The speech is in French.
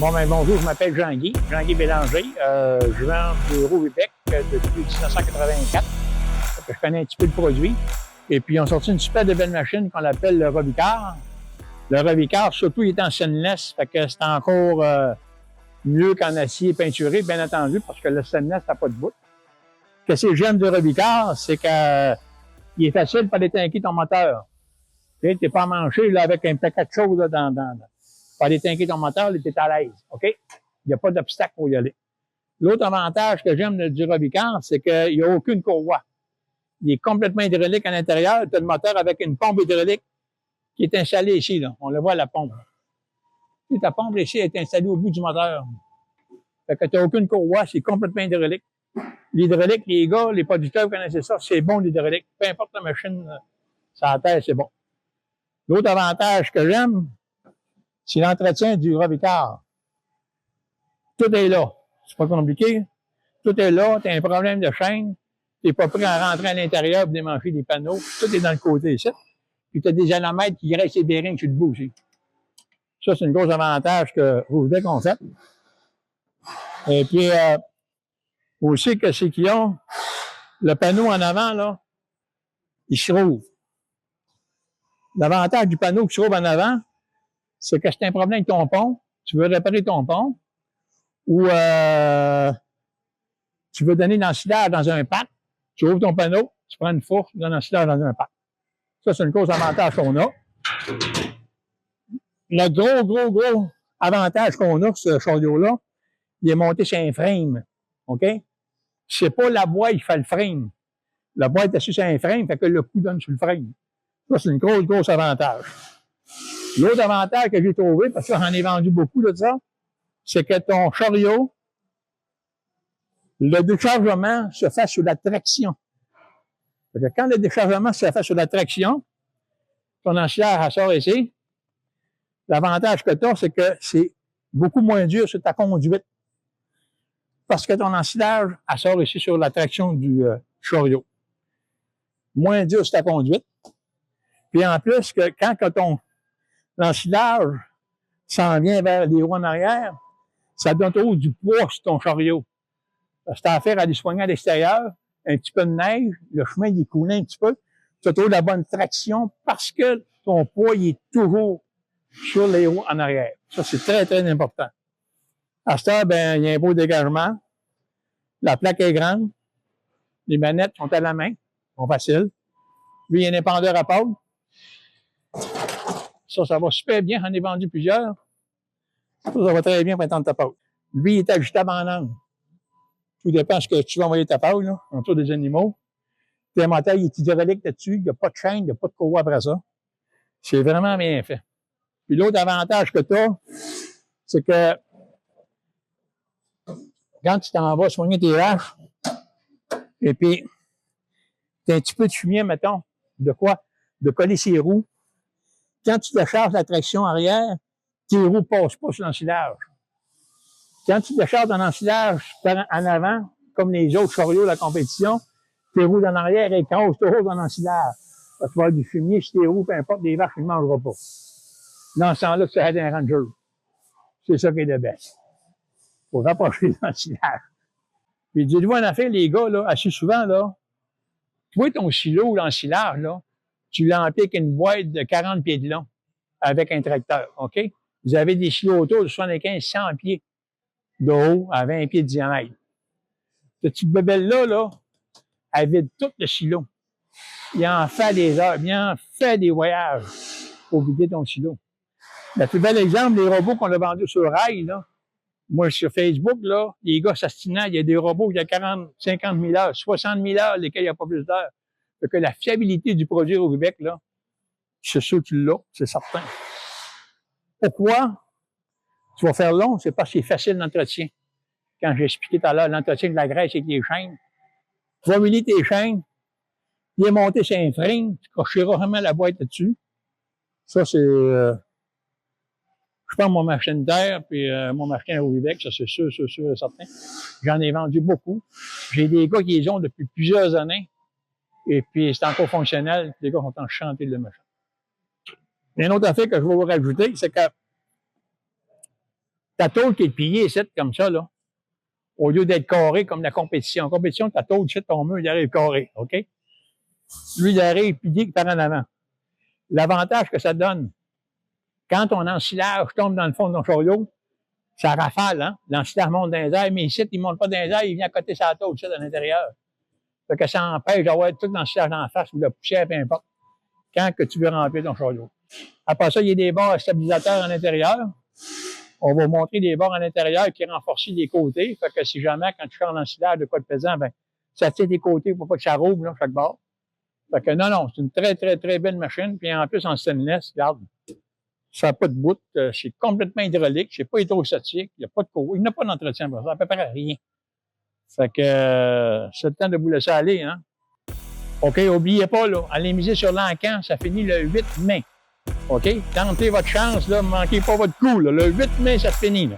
Bon, ben, bonjour, je m'appelle Jean-Guy Bélanger. Je vends du Rovibec depuis 1984. Je connais un petit peu le produit. Et puis, on a sorti une super de belle machine qu'on appelle le Rovicar. Le Rovicar, surtout, il est en stainless, fait que c'est encore mieux qu'en acier peinturé, bien entendu, parce que le stainless n'a pas de bout. Ce que j'aime du Rovicar, c'est qu'il est facile pour aller tanker ton moteur. Tu n'es pas manché là, avec un paquet de choses là, pour aller tanker ton moteur, tu es à l'aise. OK? Il n'y a pas d'obstacle pour y aller. L'autre avantage que j'aime du Rovicar, c'est qu'il n'y a aucune courroie. Il est complètement hydraulique à l'intérieur. Tu as le moteur avec une pompe hydraulique qui est installée ici. Là. On le voit, la pompe. Et ta pompe ici est installée au bout du moteur. Fait que tu n'as aucune courroie, c'est complètement hydraulique. L'hydraulique, les gars, les producteurs connaissaient ça, c'est bon l'hydraulique. Peu importe la machine, ça la terre, c'est bon. L'autre avantage que j'aime, c'est l'entretien du Rovicar. Tout est là. C'est pas compliqué. Tout est là. Tu as un problème de chaîne. Tu n'es pas prêt à rentrer à l'intérieur pour démancher des panneaux. Tout est dans le côté ici. Puis tu as des anomètres qui graissent les bearings sur le bout aussi. Ça, c'est un gros avantage que Rovibec ont fait. Et puis, aussi, que c'est qu'ils ont le panneau en avant, là, il se rouvre. L'avantage du panneau qui se rouvre en avant, c'est que si tu as un problème avec ton pont, tu veux réparer ton pont, ou tu veux donner l'ensilage dans un pack, tu ouvres ton panneau, tu prends une fourche, tu donnes l'ensilage dans un pack. Ça, c'est une cause avantage qu'on a. Le gros avantage qu'on a, ce chariot-là, il est monté sur un frame. OK? C'est pas la boîte qui fait le frame. La boîte est assise sur un frame, fait que le coup donne sur le frame. Ça, c'est une grosse avantage. L'autre avantage que j'ai trouvé, parce que j'en ai vendu beaucoup de ça, c'est que ton chariot, le déchargement se fait sur la traction. Parce que quand le déchargement se fait sur la traction, ton ensilage, elle sort ici. L'avantage que tu as, c'est que c'est beaucoup moins dur sur ta conduite. Parce que ton ensilage, elle sort ici sur la traction du chariot. Moins dur sur ta conduite. Puis en plus, que quand ton ensilage s'en vient vers les roues en arrière, ça donne toujours du poids sur ton chariot. Parce que tu as affaire à les soigner à l'extérieur, un petit peu de neige, le chemin il est coulé un petit peu, tu as toujours la bonne traction parce que ton poids il est toujours sur les roues en arrière. Ça, c'est très important. À ce temps, ben, il y a un beau dégagement. La plaque est grande. Les manettes sont à la main, sont faciles. Lui, il y a un épandeur à pâte. Ça va super bien. J'en ai vendu plusieurs. Ça va très bien pour étendre ta pâte. Lui, il est ajustable en angle. Tout dépend de ce que tu vas envoyer ta pâte, là, autour des animaux. Le moteur, il est hydraulique là-dessus. Il n'y a pas de chaîne, il n'y a pas de courroie après ça. C'est vraiment bien fait. Puis l'autre avantage que tu as, c'est que quand tu t'en vas soigner tes vaches, et puis tu as un petit peu de fumier, mettons, de quoi? De coller ses roues. Quand tu décharges la traction arrière, tes roues ne passent pas sur l'ensilage. Quand tu décharges ton ensilage en avant, comme les autres chariots de la compétition, tes roues en arrière écrasent toujours ton ensilage. Tu vas avoir du fumier sur tes roues, peu importe, les vaches, ils ne mangeront pas. Dans ce temps-là, tu as un ranger. C'est ça qui est de best. Faut rapprocher l'ensilage. Puis dites-vous en affaire, les gars, là, assez souvent, là, tu vois ton silo ou l'ensilage, là, tu l'emplis avec une boîte de 40 pieds de long avec un tracteur, OK? Vous avez des silos autour de 75-100 pieds de haut à 20 pieds de diamètre. Cette petite bebelle-là, là, elle vide tout le silo. Il en fait des heures, il en fait des voyages pour vider ton silo. Le plus bel exemple, les robots qu'on a vendus sur rail, là. Moi, sur Facebook, là, les gars s'astinant, il y a des robots qui ont 40, 50 000 heures, 60 000 heures, lesquels il n'y a pas plus d'heures. Fait que la fiabilité du produit Rovibec, là, c'est sûr que tu l'as, c'est certain. Pourquoi tu vas faire long? C'est parce que c'est facile d'entretien. Quand j'ai expliqué tout à l'heure, l'entretien de la graisse avec les chaînes. Tu vas huiler tes chaînes, les monter sur un frame, tu crocheras vraiment la boîte là-dessus. Ça, c'est... je prends mon machine d'air, puis mon machine Rovibec, ça c'est sûr et certain. J'en ai vendu beaucoup. J'ai des gars qui les ont depuis plusieurs années. Et puis, c'est encore fonctionnel. Les gars sont en chantier de le machin. Une autre affaire que je vais vous rajouter, c'est que ta tôle qui est pliée ici, comme ça, là, au lieu d'être carré comme la compétition. En compétition, ta tôle, ici, ton mur, il arrive carré, OK? Lui, il arrive plié par en avant. L'avantage que ça donne, quand ton ensilage tombe dans le fond de ton chariot, ça rafale, hein? L'ensilage monte dans les airs, mais ici, il ne monte pas dans les airs, il vient à côté sa tôle, ici, à l'intérieur. Fait que ça empêche d'avoir tout l'ensilage en face ou la poussière, peu importe, quand que tu veux remplir ton chariot. Après ça, il y a des barres stabilisateurs à l'intérieur. On va montrer des barres à l'intérieur qui renforcent les côtés. Fait que si jamais, quand tu changes l'ensilage de quoi de pesant, ben, ça tire des côtés pour pas que ça rouvre, là, chaque barre. Fait que non, c'est une très, très, très belle machine. Puis en plus, en stainless, regarde, ça n'a pas de bout. C'est complètement hydraulique. C'est pas hydrostatique. Il n'y a pas de cours. Il n'y a pas d'entretien. Ça à peu près rien. Fait que c'est le temps de vous laisser aller, hein. OK, oubliez pas, là, allez miser sur l'encan, ça finit le 8 mai. OK? Tentez votre chance, là, manquez pas votre coup, là. Le 8 mai, ça finit, là.